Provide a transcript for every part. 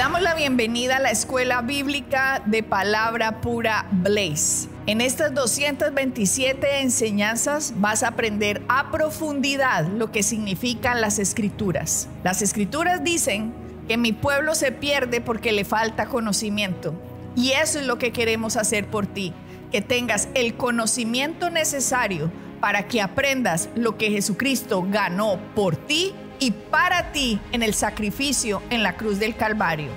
damos la bienvenida a la Escuela Bíblica de Palabra Pura Blaze. En estas 227 enseñanzas vas a aprender a profundidad lo que significan las Escrituras. Las Escrituras dicen que mi pueblo se pierde porque le falta conocimiento. Y eso es lo que queremos hacer por ti, que tengas el conocimiento necesario para que aprendas lo que Jesucristo ganó por ti y para ti en el sacrificio en la cruz del Calvario.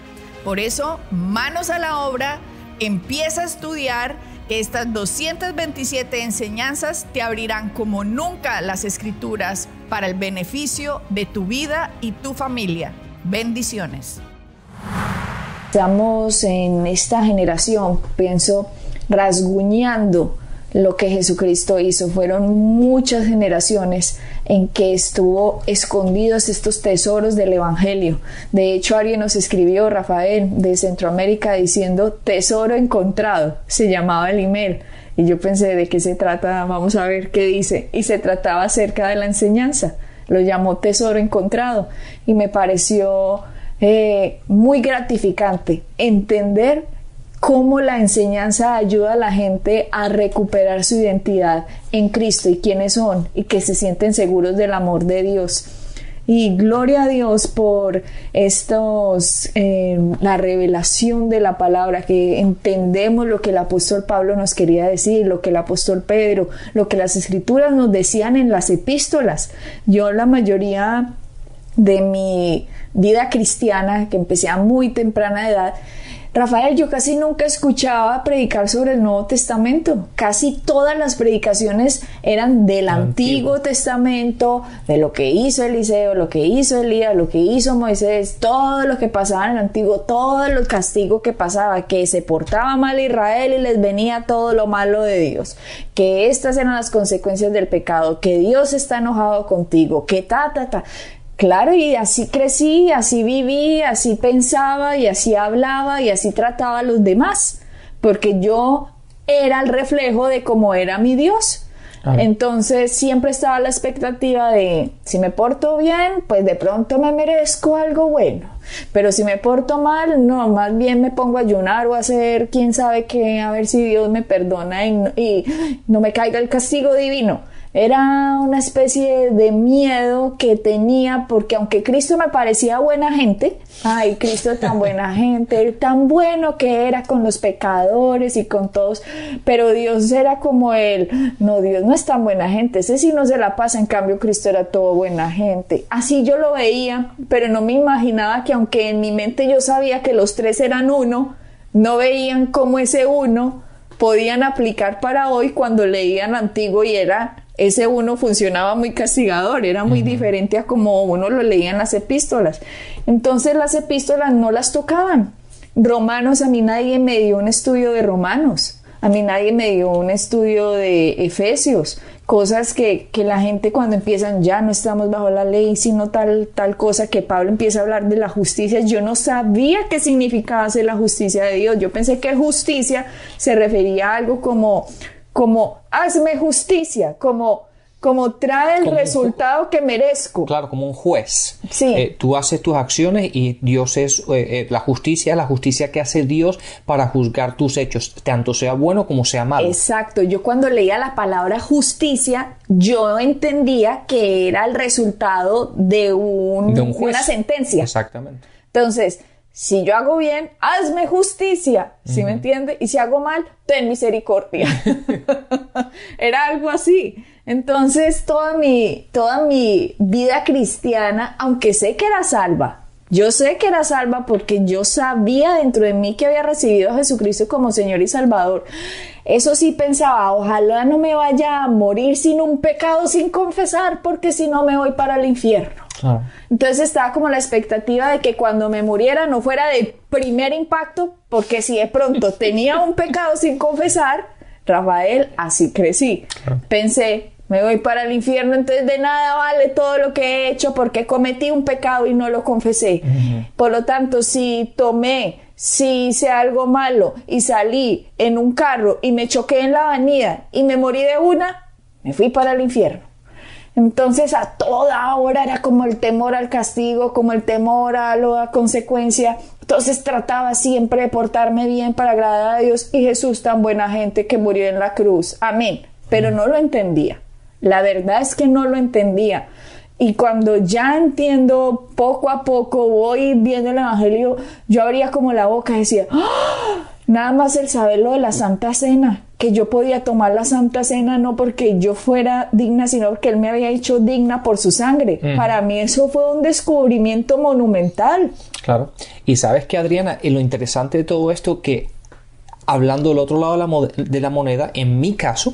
Por eso, manos a la obra, empieza a estudiar, que estas 227 enseñanzas te abrirán como nunca las Escrituras para el beneficio de tu vida y tu familia. Bendiciones. Estamos en esta generación, pienso, rasguñando lo que Jesucristo hizo. Fueron muchas generaciones en que estuvo escondidos estos tesoros del Evangelio. De hecho, alguien nos escribió, Rafael, de Centroamérica, diciendo tesoro encontrado, se llamaba el email. Y yo pensé, ¿de qué se trata? Vamos a ver qué dice. Y se trataba acerca de la enseñanza. Lo llamó tesoro encontrado. Y me pareció muy gratificante entender cómo la enseñanza ayuda a la gente a recuperar su identidad en Cristo y quiénes son, y que se sienten seguros del amor de Dios. Y gloria a Dios por la revelación de la palabra, que entendemos lo que el apóstol Pablo nos quería decir, lo que el apóstol Pedro, lo que las Escrituras nos decían en las epístolas. Yo la mayoría de mi vida cristiana, que empecé a muy temprana edad, Rafael, yo casi nunca escuchaba predicar sobre el Nuevo Testamento. Casi todas las predicaciones eran del Antiguo Testamento, de lo que hizo Eliseo, lo que hizo Elías, lo que hizo Moisés, todo lo que pasaba en el Antiguo, todo el castigo que pasaba, que se portaba mal Israel y les venía todo lo malo de Dios, que estas eran las consecuencias del pecado, que Dios está enojado contigo, que Claro, y así crecí, así viví, así pensaba y así hablaba y así trataba a los demás, porque yo era el reflejo de cómo era mi Dios. Entonces siempre estaba la expectativa de, si me porto bien, pues de pronto me merezco algo bueno, pero si me porto mal, no, más bien me pongo a ayunar o a hacer quién sabe qué, a ver si Dios me perdona y no me caiga el castigo divino. Era una especie de miedo que tenía, porque aunque Cristo me parecía buena gente, ay, Cristo tan buena gente, tan bueno que era con los pecadores y con todos, pero Dios era como no, Dios no es tan buena gente, ese sí no se la pasa, en cambio Cristo era todo buena gente. Así yo lo veía, pero no me imaginaba que aunque en mi mente yo sabía que los tres eran uno, no veían cómo ese uno podían aplicar para hoy cuando leían Antiguo y ese uno funcionaba muy castigador, era muy diferente a como uno lo leía en las epístolas. Entonces las epístolas no las tocaban. Romanos, a mí nadie me dio un estudio de Romanos, a mí nadie me dio un estudio de Efesios, cosas que la gente cuando empiezan, ya no estamos bajo la ley, sino tal cosa, que Pablo empieza a hablar de la justicia. Yo no sabía qué significaba ser la justicia de Dios. Yo pensé que justicia se refería a algo como hazme justicia, como trae el resultado que merezco. Claro, como un juez. Sí. Tú haces tus acciones y Dios es la justicia que hace Dios para juzgar tus hechos, tanto sea bueno como sea malo. Exacto. Yo cuando leía la palabra justicia, yo entendía que era el resultado de un juez. Una sentencia. Exactamente. Entonces, si yo hago bien, hazme justicia, ¿sí me entiende? Y si hago mal, ten misericordia. Era algo así. Entonces, toda mi vida cristiana, aunque sé que era salva, yo sé que era salva porque yo sabía dentro de mí que había recibido a Jesucristo como Señor y Salvador. Eso sí pensaba, ojalá no me vaya a morir sin un pecado sin confesar, porque si no me voy para el infierno. Claro. Entonces estaba como la expectativa de que cuando me muriera no fuera de primer impacto, porque si de pronto tenía un pecado sin confesar, Rafael, así crecí. Pensé, me voy para el infierno, entonces de nada vale todo lo que he hecho porque cometí un pecado y no lo confesé. Por lo tanto, si hice algo malo y salí en un carro y me choqué en la avenida y me morí de una, me fui para el infierno. Entonces a toda hora era como el temor al castigo, como el temor a la consecuencia. Entonces trataba siempre de portarme bien para agradar a Dios, y Jesús, tan buena gente, que murió en la cruz. Amén. Pero no lo entendía. La verdad es que no lo entendía. Y cuando ya entiendo, poco a poco voy viendo el Evangelio, yo abría como la boca y decía, ¡oh! Nada más el saber lo de la Santa Cena, que yo podía tomar la Santa Cena no porque yo fuera digna, sino porque Él me había hecho digna por su sangre. Para mí eso fue un descubrimiento monumental. Claro. Y sabes que, Adriana, lo interesante de todo esto, que hablando del otro lado de la moneda, en mi caso,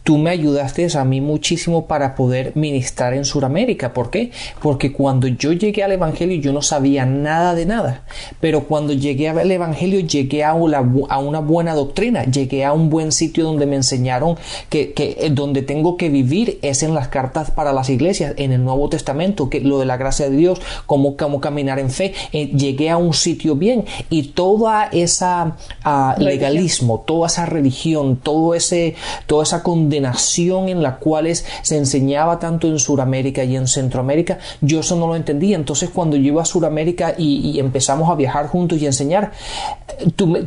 tú me ayudaste a mí muchísimo para poder ministrar en Sudamérica. ¿Por qué? Porque cuando yo llegué al Evangelio yo no sabía nada de nada, pero cuando llegué al Evangelio llegué a una buena doctrina, llegué a un buen sitio donde me enseñaron que donde tengo que vivir es en las cartas para las iglesias, en el Nuevo Testamento, que lo de la gracia de Dios, cómo caminar en fe. Llegué a un sitio bien, y toda esa legalismo, toda esa religión, toda esa condenación en la cual se enseñaba tanto en Sudamérica y en Centroamérica, yo eso no lo entendía. Entonces cuando yo iba a Sudamérica y empezamos a viajar juntos y a enseñar,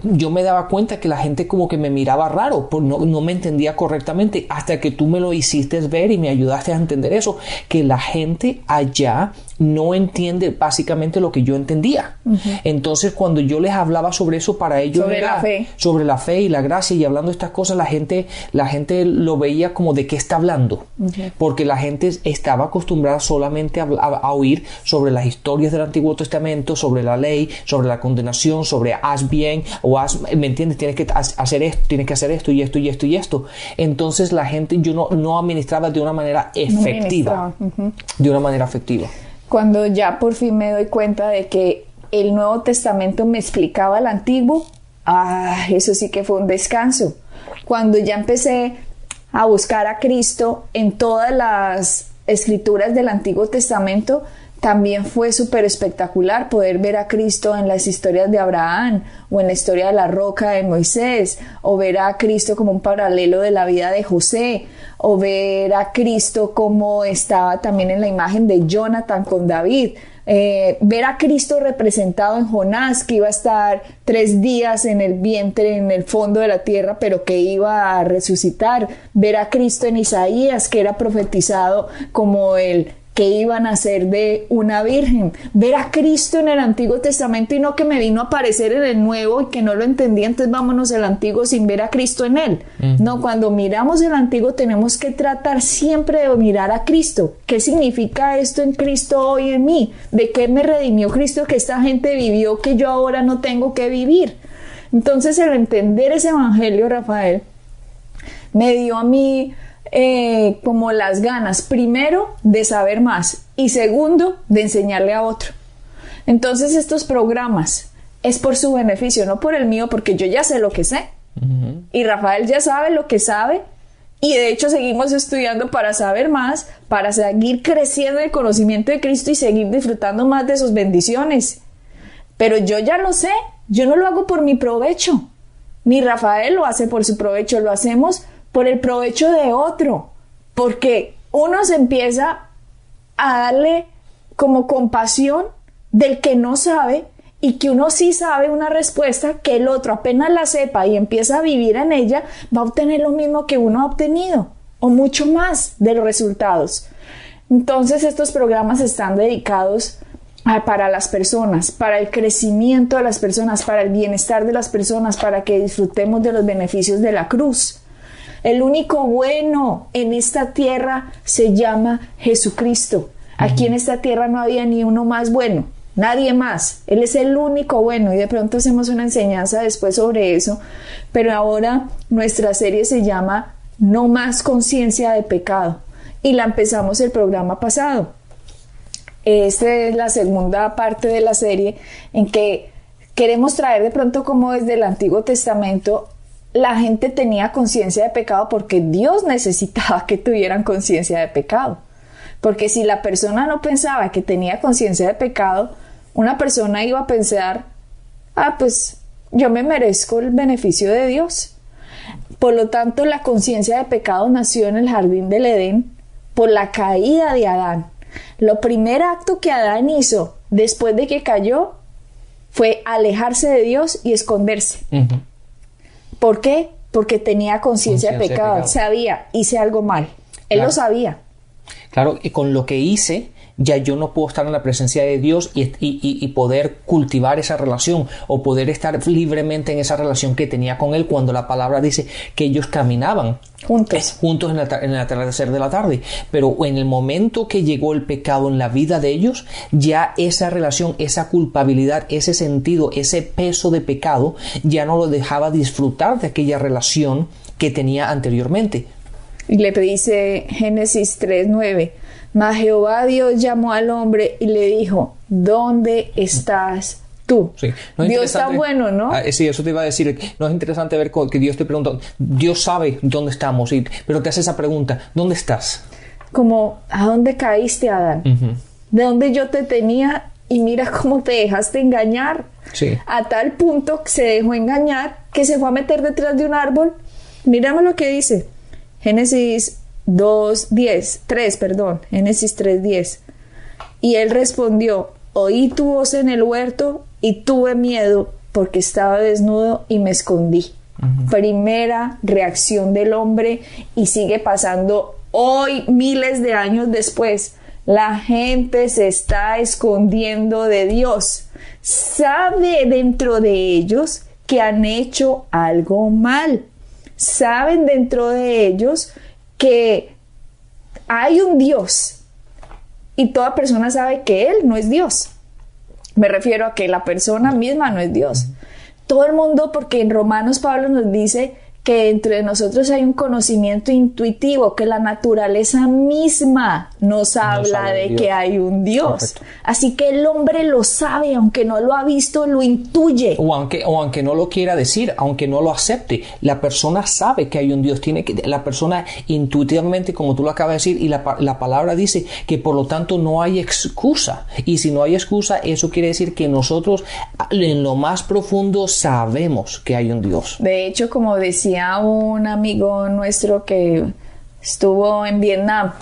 yo me daba cuenta que la gente como que me miraba raro, no me entendía correctamente, hasta que tú me lo hiciste ver y me ayudaste a entender eso, que la gente allá no entiende básicamente lo que yo entendía. Entonces cuando yo les hablaba sobre eso, para ellos sobre la fe y la gracia, y hablando de estas cosas, la gente lo veía como de qué está hablando, porque la gente estaba acostumbrada solamente a oír sobre las historias del Antiguo Testamento, sobre la ley, sobre la condenación, sobre haz bien o ¿me entiendes? Tienes que hacer esto, tienes que hacer esto y esto y esto y esto. Entonces la gente, yo no administraba de una manera efectiva, de una manera efectiva. Cuando ya por fin me doy cuenta de que el Nuevo Testamento me explicaba el Antiguo, eso sí que fue un descanso. Cuando ya empecé a buscar a Cristo en todas las escrituras del Antiguo Testamento, también fue súper espectacular poder ver a Cristo en las historias de Abraham, o en la historia de la roca de Moisés, o ver a Cristo como un paralelo de la vida de José, o ver a Cristo como estaba también en la imagen de Jonathan con David. Ver a Cristo representado en Jonás, que iba a estar 3 días en el vientre, en el fondo de la tierra, pero que iba a resucitar. Ver a Cristo en Isaías, que era profetizado como el que iban a ser de una virgen. Ver a Cristo en el Antiguo Testamento, y no que me vino a aparecer en el Nuevo y que no lo entendía, entonces vámonos al Antiguo sin ver a Cristo en él. No, cuando miramos el Antiguo tenemos que tratar siempre de mirar a Cristo. ¿Qué significa esto en Cristo hoy en mí? ¿De qué me redimió Cristo que esta gente vivió que yo ahora no tengo que vivir? Entonces el entender ese Evangelio, Rafael, me dio a mí como las ganas, primero, de saber más, y segundo, de enseñarle a otro. Entonces estos programas es por su beneficio, no por el mío, porque yo ya sé lo que sé, y Rafael ya sabe lo que sabe, y de hecho seguimos estudiando para saber más, para seguir creciendo en el conocimiento de Cristo y seguir disfrutando más de sus bendiciones. Pero yo ya lo sé, yo no lo hago por mi provecho, ni Rafael lo hace por su provecho, lo hacemos por el provecho de otro, porque uno se empieza a darle como compasión del que no sabe, y que uno sí sabe una respuesta, que el otro apenas la sepa y empieza a vivir en ella, va a obtener lo mismo que uno ha obtenido, o mucho más de los resultados. Entonces estos programas están dedicados para las personas, para el crecimiento de las personas, para el bienestar de las personas, para que disfrutemos de los beneficios de la cruz. El único bueno en esta tierra se llama Jesucristo. Aquí en esta tierra no había ni uno más bueno, nadie más. Él es el único bueno, y de pronto hacemos una enseñanza después sobre eso. Pero ahora nuestra serie se llama No más conciencia de pecado, y la empezamos el programa pasado. Esta es la segunda parte de la serie, en que queremos traer de pronto como desde el Antiguo Testamento la gente tenía conciencia de pecado, porque Dios necesitaba que tuvieran conciencia de pecado. Porque si la persona no pensaba que tenía conciencia de pecado, una persona iba a pensar, pues yo me merezco el beneficio de Dios. Por lo tanto, la conciencia de pecado nació en el jardín del Edén, por la caída de Adán. Lo primer acto que Adán hizo después de que cayó fue alejarse de Dios y esconderse. ¿Por qué? Porque tenía conciencia de pecado. Sabía, hice algo mal. Él lo sabía. Claro, y con lo que hice, ya yo no puedo estar en la presencia de Dios y poder cultivar esa relación o poder estar libremente en esa relación que tenía con Él, cuando la palabra dice que ellos caminaban juntos en el atardecer de la tarde. Pero en el momento que llegó el pecado en la vida de ellos, ya esa relación, esa culpabilidad, ese sentido, ese peso de pecado, ya no lo dejaba disfrutar de aquella relación que tenía anteriormente. Y le dice Génesis 3:9, mas Jehová Dios llamó al hombre y le dijo, ¿dónde estás tú? Sí. No es Dios está bueno, ¿no? Sí, eso te iba a decir. No es interesante ver que Dios te pregunta, Dios sabe dónde estamos, pero te hace esa pregunta, ¿dónde estás? Como, ¿a dónde caíste, Adán? ¿De dónde yo te tenía? Y mira cómo te dejaste engañar. Sí. A tal punto que se dejó engañar que se fue a meter detrás de un árbol. Mírame lo que dice. Génesis 3:10. Y él respondió, oí tu voz en el huerto y tuve miedo porque estaba desnudo y me escondí. Primera reacción del hombre, y sigue pasando hoy, miles de años después. La gente se está escondiendo de Dios. Sabe dentro de ellos que han hecho algo mal. Saben dentro de ellos que hay un Dios, y toda persona sabe que Él no es Dios. Me refiero a que la persona misma no es Dios. Todo el mundo, porque en Romanos Pablo nos dice que entre nosotros hay un conocimiento intuitivo, que la naturaleza misma nos habla de que hay un Dios. Correcto. Así que el hombre lo sabe, aunque no lo ha visto, lo intuye. O aunque no lo quiera decir, aunque no lo acepte, la persona sabe que hay un Dios. La persona intuitivamente, como tú lo acabas de decir, y la palabra dice que por lo tanto no hay excusa. Y si no hay excusa, eso quiere decir que nosotros en lo más profundo sabemos que hay un Dios. De hecho, como decía un amigo nuestro que estuvo en Vietnam,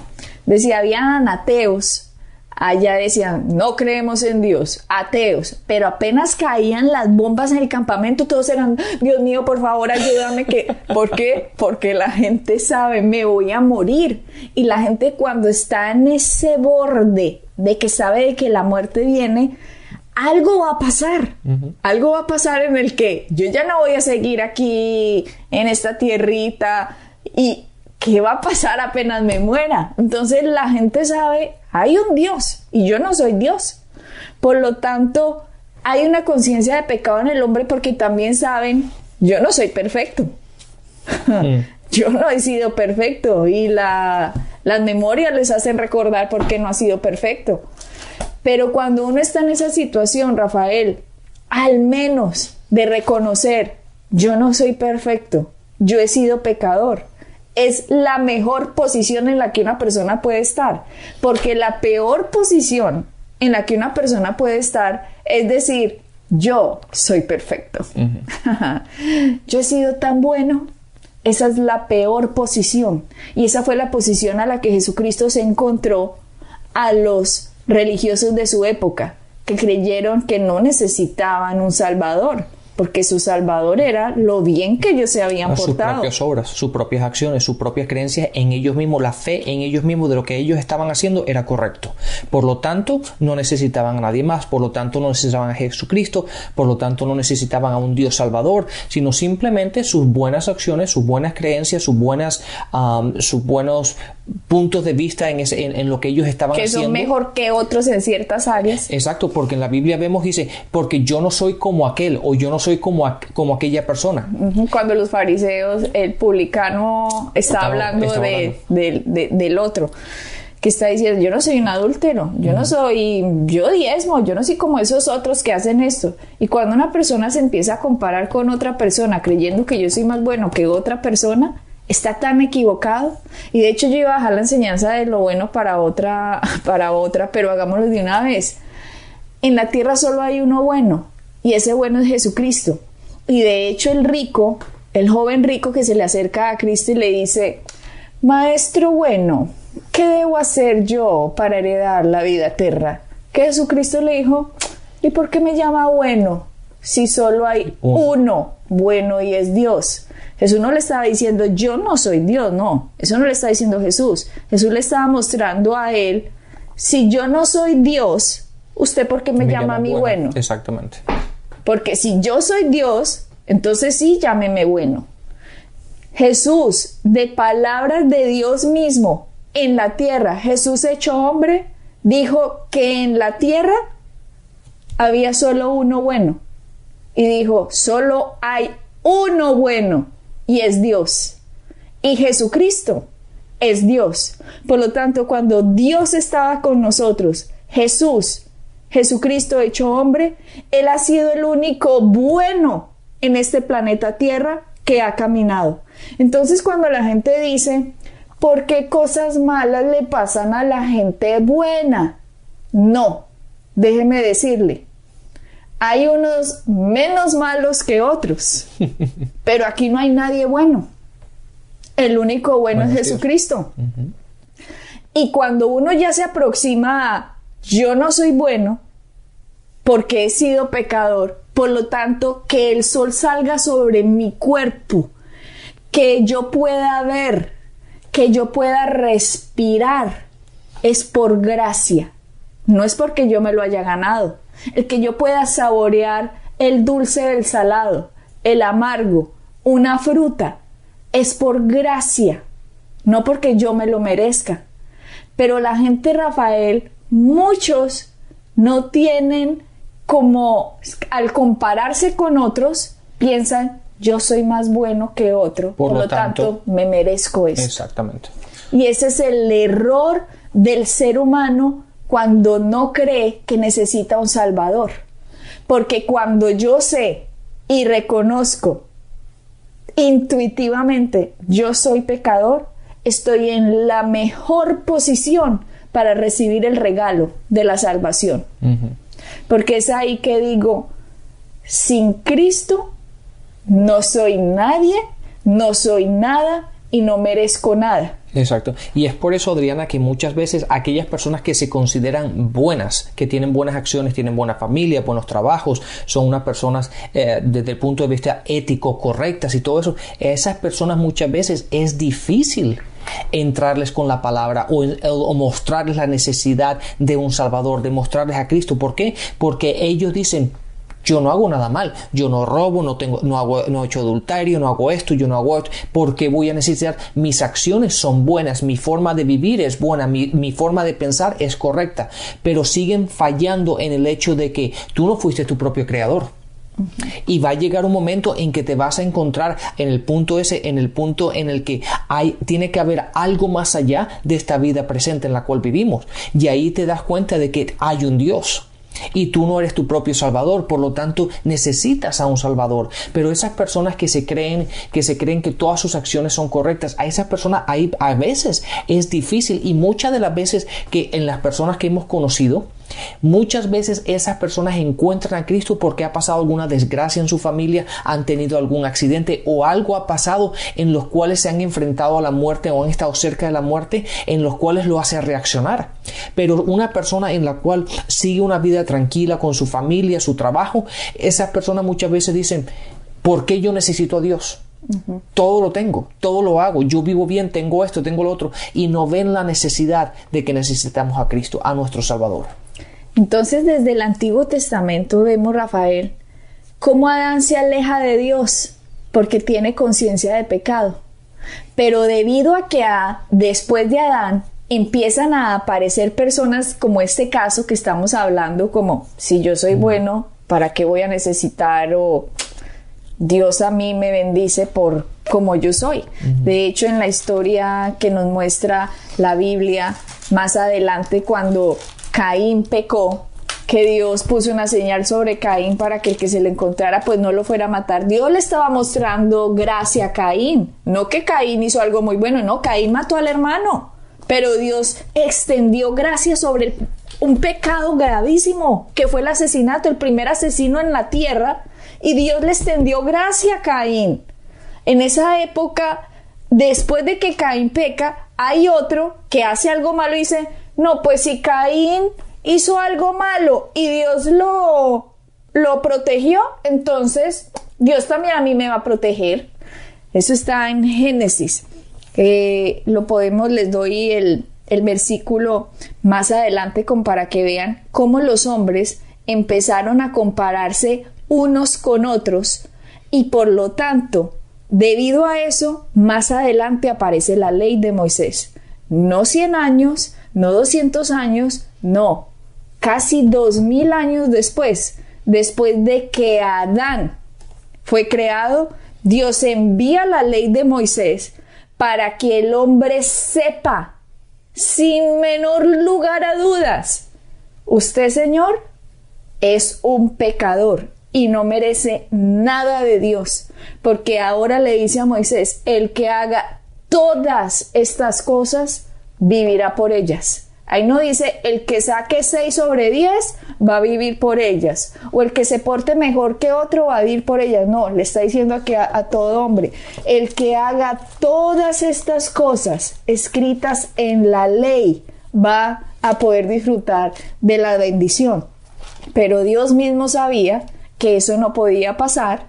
decía, habían ateos, allá decían, no creemos en Dios, ateos, pero apenas caían las bombas en el campamento, todos eran, Dios mío, por favor, ayúdame. ¿Por qué? Porque la gente sabe, me voy a morir. Y la gente, cuando está en ese borde de que sabe de que la muerte viene, algo va a pasar. Algo va a pasar en el que yo ya no voy a seguir aquí en esta tierrita. ¿Y qué va a pasar apenas me muera? Entonces la gente sabe, hay un Dios y yo no soy Dios. Por lo tanto, hay una conciencia de pecado en el hombre, porque también saben, yo no soy perfecto. Yo no he sido perfecto, y las memorias les hacen recordar por qué no ha sido perfecto. Pero cuando uno está en esa situación, Rafael, al menos de reconocer, yo no soy perfecto, yo he sido pecador, es la mejor posición en la que una persona puede estar. Porque la peor posición en la que una persona puede estar es decir, yo soy perfecto. Yo he sido tan bueno. Esa es la peor posición. Y esa fue la posición a la que Jesucristo se encontró a los religiosos de su época, que creyeron que no necesitaban un Salvador, porque su Salvador era lo bien que ellos se habían portado. Sus propias obras, sus propias acciones, sus propias creencias en ellos mismos, la fe en ellos mismos de lo que ellos estaban haciendo era correcto. Por lo tanto, no necesitaban a nadie más, por lo tanto no necesitaban a Jesucristo, por lo tanto no necesitaban a un Dios Salvador, sino simplemente sus buenas acciones, sus buenas creencias, sus buenos puntos de vista en lo que ellos estaban haciendo. Que son mejor que otros en ciertas áreas. Exacto, porque en la Biblia vemos, dice, porque yo no soy como aquel, o yo no soy como aquella persona. Cuando los fariseos, el publicano está hablando del otro, que está diciendo, yo no soy un adúltero, yo diezmo, yo no soy como esos otros que hacen esto. Y cuando una persona se empieza a comparar con otra persona, creyendo que yo soy más bueno que otra persona, está tan equivocado. Y de hecho yo iba a dejar la enseñanza de lo bueno para otra, pero hagámoslo de una vez. En la tierra solo hay uno bueno, y ese bueno es Jesucristo. Y de hecho el joven rico que se le acerca a Cristo y le dice, Maestro bueno, ¿qué debo hacer yo para heredar la vida eterna? Que Jesucristo le dijo, ¿y por qué me llama bueno si solo hay uno bueno y es Dios? Jesús no le estaba diciendo, yo no soy Dios, no. Eso no le está diciendo Jesús. Jesús le estaba mostrando a él, si yo no soy Dios, ¿usted por qué me llama a mí bueno? Exactamente. Porque si yo soy Dios, entonces sí, llámeme bueno. Jesús, de palabras de Dios mismo, en la tierra, Jesús hecho hombre, dijo que en la tierra había solo uno bueno. Y dijo, solo hay uno bueno, y es Dios. Y Jesucristo es Dios. Por lo tanto, cuando Dios estaba con nosotros, Jesucristo hecho hombre, Él ha sido el único bueno en este planeta Tierra que ha caminado. Entonces, cuando la gente dice, ¿por qué cosas malas le pasan a la gente buena? No, déjeme decirle, hay unos menos malos que otros, pero aquí no hay nadie bueno. El único bueno es Jesucristo. Uh-huh. Y cuando uno ya se aproxima a yo no soy bueno porque he sido pecador, por lo tanto que el sol salga sobre mi cuerpo, que yo pueda ver, que yo pueda respirar, es por gracia, no es porque yo me lo haya ganado. El que yo pueda saborear el dulce del salado, el amargo, una fruta, es por gracia, no porque yo me lo merezca. Pero la gente, Rafael, muchos no tienen como, al compararse con otros, piensan, yo soy más bueno que otro, por lo tanto, me merezco eso. Exactamente. Y ese es el error del ser humano cuando no cree que necesita un Salvador. Porque cuando yo sé y reconozco intuitivamente yo soy pecador, estoy en la mejor posición para recibir el regalo de la salvación. Uh-huh. Porque es ahí que digo, sin Cristo no soy nadie, no soy nada y no merezco nada. Exacto. Y es por eso, Adriana, que muchas veces aquellas personas que se consideran buenas, que tienen buenas acciones, tienen buena familia, buenos trabajos, son unas personas desde el punto de vista ético correctas y todo eso, esas personas muchas veces es difícil entrarles con la palabra o mostrarles la necesidad de un Salvador, de mostrarles a Cristo. ¿Por qué? Porque ellos dicen, yo no hago nada mal, yo no robo, no he hecho adulterio, no hago esto, yo no hago esto, porque voy a necesitar, mis acciones son buenas, mi forma de vivir es buena, mi forma de pensar es correcta, pero siguen fallando en el hecho de que tú no fuiste tu propio creador. Uh-huh. Y va a llegar un momento en que te vas a encontrar en el punto en el que tiene que haber algo más allá de esta vida presente en la cual vivimos, y ahí te das cuenta de que hay un Dios. Y tú no eres tu propio Salvador, por lo tanto necesitas a un Salvador. Pero esas personas que se creen que todas sus acciones son correctas, a esas personas ahí a veces es difícil, y muchas de las veces que en las personas que hemos conocido, muchas veces esas personas encuentran a Cristo porque ha pasado alguna desgracia en su familia, han tenido algún accidente o algo ha pasado en los cuales se han enfrentado a la muerte o han estado cerca de la muerte, en los cuales lo hace reaccionar. Pero una persona en la cual sigue una vida tranquila con su familia, su trabajo, esas personas muchas veces dicen, ¿por qué yo necesito a Dios? Uh-huh. Todo lo tengo, todo lo hago, yo vivo bien, tengo esto, tengo lo otro, y no ven la necesidad de que necesitamos a Cristo, a nuestro Salvador. Entonces, desde el Antiguo Testamento vemos, Rafael, cómo Adán se aleja de Dios porque tiene conciencia de pecado. Pero debido a que después de Adán empiezan a aparecer personas como este caso que estamos hablando, como si yo soy bueno, ¿para qué voy a necesitar? O Dios a mí me bendice por como yo soy. Uh-huh. De hecho, en la historia que nos muestra la Biblia, más adelante cuando Caín pecó, que Dios puso una señal sobre Caín para que el que se le encontrara pues no lo fuera a matar. Dios le estaba mostrando gracia a Caín, no que Caín hizo algo muy bueno, no, Caín mató al hermano, pero Dios extendió gracia sobre un pecado gravísimo que fue el asesinato, el primer asesino en la tierra, y Dios le extendió gracia a Caín. En esa época, después de que Caín peca, hay otro que hace algo malo y dice, no, pues si Caín hizo algo malo y Dios lo protegió, entonces Dios también a mí me va a proteger. Eso está en Génesis. Les doy el versículo más adelante para que vean cómo los hombres empezaron a compararse unos con otros y por lo tanto, debido a eso, más adelante aparece la ley de Moisés. No 100 años, no 200 años, no, casi 2000 años después de que Adán fue creado, Dios envía la ley de Moisés para que el hombre sepa, sin menor lugar a dudas, usted, Señor, es un pecador y no merece nada de Dios, porque ahora le dice a Moisés, el que haga todas estas cosas, vivirá por ellas. Ahí no dice, el que saque 6 sobre 10 va a vivir por ellas, o el que se porte mejor que otro va a vivir por ellas. No, le está diciendo a todo hombre, el que haga todas estas cosas escritas en la ley va a poder disfrutar de la bendición. Pero Dios mismo sabía que eso no podía pasar,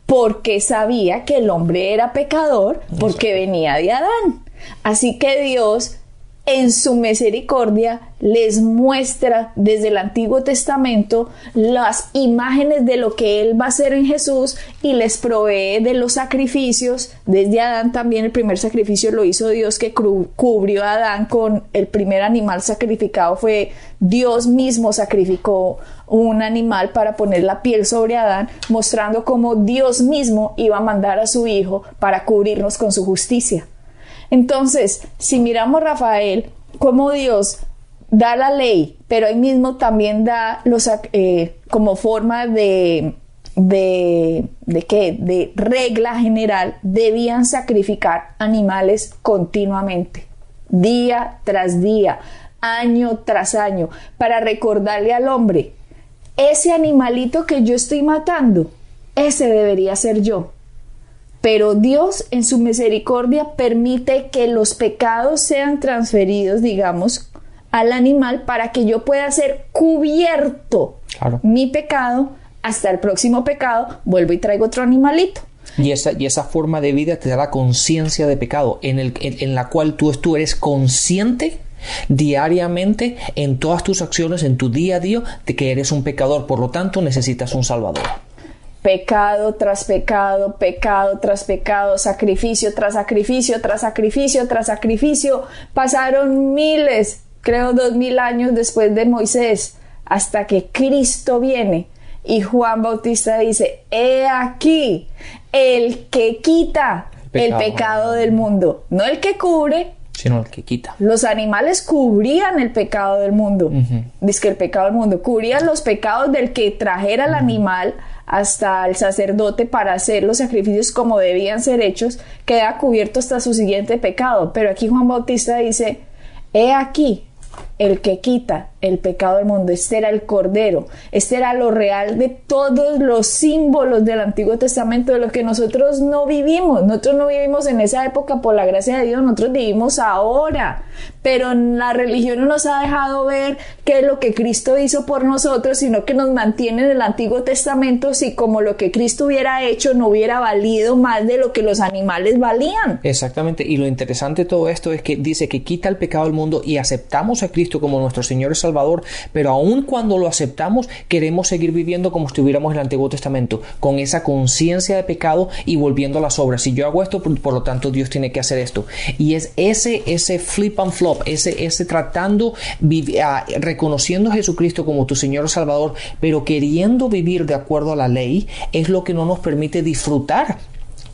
porque sabía que el hombre era pecador, porque venía de Adán. Así que Dios, en su misericordia, les muestra desde el Antiguo Testamento las imágenes de lo que Él va a hacer en Jesús y les provee de los sacrificios. Desde Adán también el primer sacrificio lo hizo Dios, que cubrió a Adán con el primer animal sacrificado. Fue Dios mismo sacrificó un animal para poner la piel sobre Adán, mostrando cómo Dios mismo iba a mandar a su Hijo para cubrirnos con su justicia. Entonces, si miramos, Rafael, cómo Dios da la ley, pero ahí mismo también da como forma de regla general, debían sacrificar animales continuamente, día tras día, año tras año, para recordarle al hombre, ese animalito que yo estoy matando, ese debería ser yo. Pero Dios, en su misericordia, permite que los pecados sean transferidos, digamos, al animal para que yo pueda ser cubierto. Claro. Mi pecado, hasta el próximo pecado, vuelvo y traigo otro animalito. Y esa forma de vida te da la conciencia de pecado, en la cual tú eres consciente diariamente en todas tus acciones, en tu día a día, de que eres un pecador. Por lo tanto, necesitas un Salvador. Pecado tras pecado, pecado tras pecado, sacrificio tras sacrificio, tras sacrificio, tras sacrificio. Pasaron miles, creo 2000 años después de Moisés, hasta que Cristo viene. Y Juan Bautista dice, he aquí el que quita el pecado del mundo. No el que cubre, sino el que quita. Los animales cubrían el pecado del mundo. Dice que el pecado del mundo cubrían los pecados del que trajera el animal hasta el sacerdote para hacer los sacrificios como debían ser hechos, queda cubierto hasta su siguiente pecado. Pero aquí Juan Bautista dice, he aquí el que quita el pecado del mundo. Este era el Cordero, este era lo real de todos los símbolos del Antiguo Testamento, de lo que nosotros no vivimos. Nosotros no vivimos en esa época por la gracia de Dios, nosotros vivimos ahora, pero la religión no nos ha dejado ver qué es lo que Cristo hizo por nosotros, sino que nos mantiene en el Antiguo Testamento, si como lo que Cristo hubiera hecho no hubiera valido más de lo que los animales valían. Exactamente, y lo interesante de todo esto es que dice que quita el pecado del mundo y aceptamos a Cristo como nuestro Señor y Salvador, pero aun cuando lo aceptamos, queremos seguir viviendo como si estuviéramos en el Antiguo Testamento, con esa conciencia de pecado y volviendo a las obras. Si yo hago esto, por lo tanto Dios tiene que hacer esto. Y es ese flip and flop, ese tratando, reconociendo a Jesucristo como tu Señor y Salvador, pero queriendo vivir de acuerdo a la ley, es lo que no nos permite disfrutar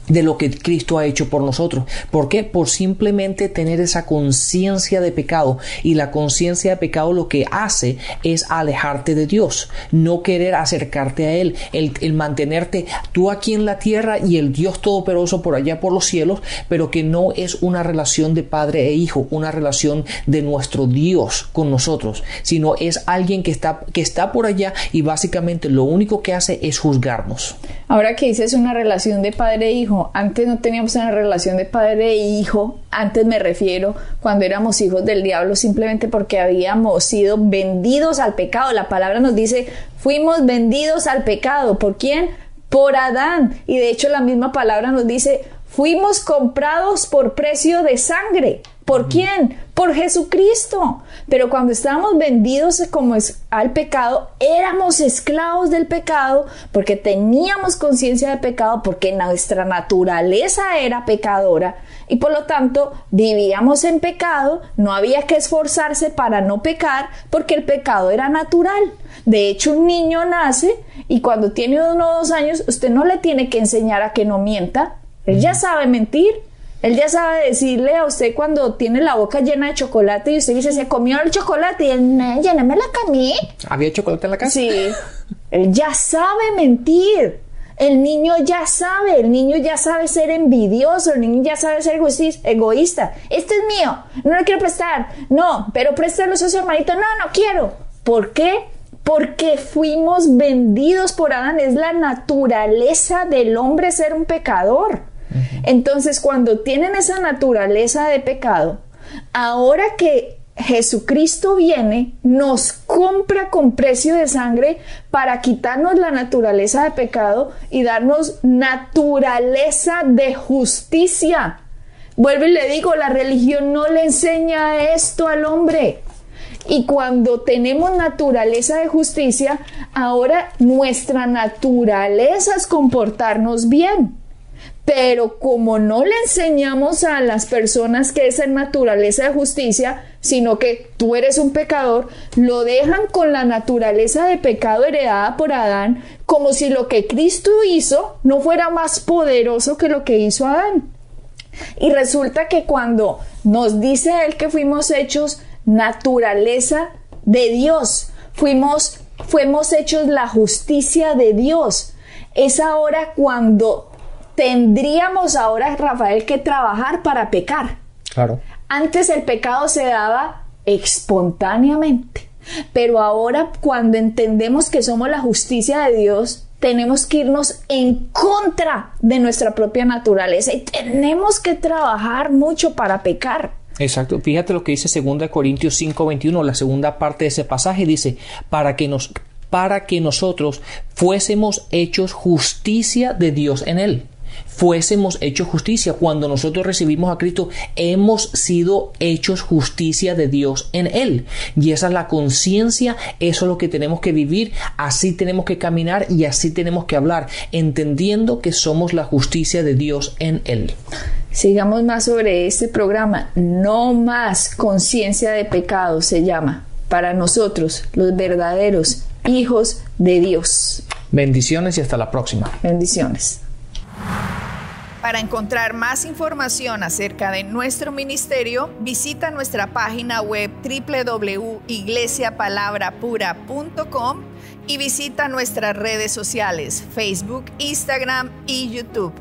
de lo que Cristo ha hecho por nosotros. ¿Por qué? Por simplemente tener esa conciencia de pecado, y la conciencia de pecado lo que hace es alejarte de Dios, no querer acercarte a Él, el mantenerte tú aquí en la tierra y el Dios Todopoderoso por allá por los cielos, pero que no es una relación de padre e hijo, una relación de nuestro Dios con nosotros, sino es alguien que está por allá y básicamente lo único que hace es juzgarnos. Ahora que dices una relación de padre e hijo, hijo. Antes no teníamos una relación de padre e hijo. Antes me refiero cuando éramos hijos del diablo, simplemente porque habíamos sido vendidos al pecado. La palabra nos dice, fuimos vendidos al pecado. ¿Por quién? Por Adán. Y de hecho la misma palabra nos dice, fuimos comprados por precio de sangre. ¿Por quién? Por Jesucristo. Pero cuando estábamos vendidos al pecado, éramos esclavos del pecado porque teníamos conciencia de pecado, porque nuestra naturaleza era pecadora y por lo tanto vivíamos en pecado. No había que esforzarse para no pecar porque el pecado era natural. De hecho, un niño nace y cuando tiene 1 o 2 años, usted no le tiene que enseñar a que no mienta. Él ya sabe mentir. Él ya sabe decirle a usted cuando tiene la boca llena de chocolate y usted dice, ¿se comió el chocolate? Y él, no, ya no me la comí. ¿Había chocolate en la casa? Sí. Él ya sabe mentir. El niño ya sabe ser envidioso, el niño ya sabe ser egoísta. Este es mío, no lo quiero prestar. No, pero préstalo a su hermanito. No, no quiero. ¿Por qué? Porque fuimos vendidos por Adán. Es la naturaleza del hombre ser un pecador. Entonces, cuando tienen esa naturaleza de pecado, ahora que Jesucristo viene, nos compra con precio de sangre para quitarnos la naturaleza de pecado y darnos naturaleza de justicia. Vuelvo y le digo, la religión no le enseña esto al hombre. Y cuando tenemos naturaleza de justicia, ahora nuestra naturaleza es comportarnos bien. Pero como no le enseñamos a las personas que esa naturaleza de justicia, sino que tú eres un pecador, lo dejan con la naturaleza de pecado heredada por Adán, como si lo que Cristo hizo no fuera más poderoso que lo que hizo Adán. Y resulta que cuando nos dice Él que fuimos hechos naturaleza de Dios, fuimos hechos la justicia de Dios, es ahora cuando tendríamos ahora, Rafael, que trabajar para pecar. Claro. Antes el pecado se daba espontáneamente, pero ahora cuando entendemos que somos la justicia de Dios, tenemos que irnos en contra de nuestra propia naturaleza y tenemos que trabajar mucho para pecar. Exacto. Fíjate lo que dice 2 Corintios 5:21, la segunda parte de ese pasaje dice, para que nosotros fuésemos hechos justicia de Dios en Él. Fuésemos hechos justicia. Cuando nosotros recibimos a Cristo, hemos sido hechos justicia de Dios en Él. Y esa es la conciencia, eso es lo que tenemos que vivir, así tenemos que caminar y así tenemos que hablar, entendiendo que somos la justicia de Dios en Él. Sigamos más sobre este programa. No más conciencia de pecado se llama. Para nosotros, los verdaderos hijos de Dios. Bendiciones y hasta la próxima. Bendiciones. Para encontrar más información acerca de nuestro ministerio, visita nuestra página web www.iglesiapalabrapura.com y visita nuestras redes sociales, Facebook, Instagram y YouTube.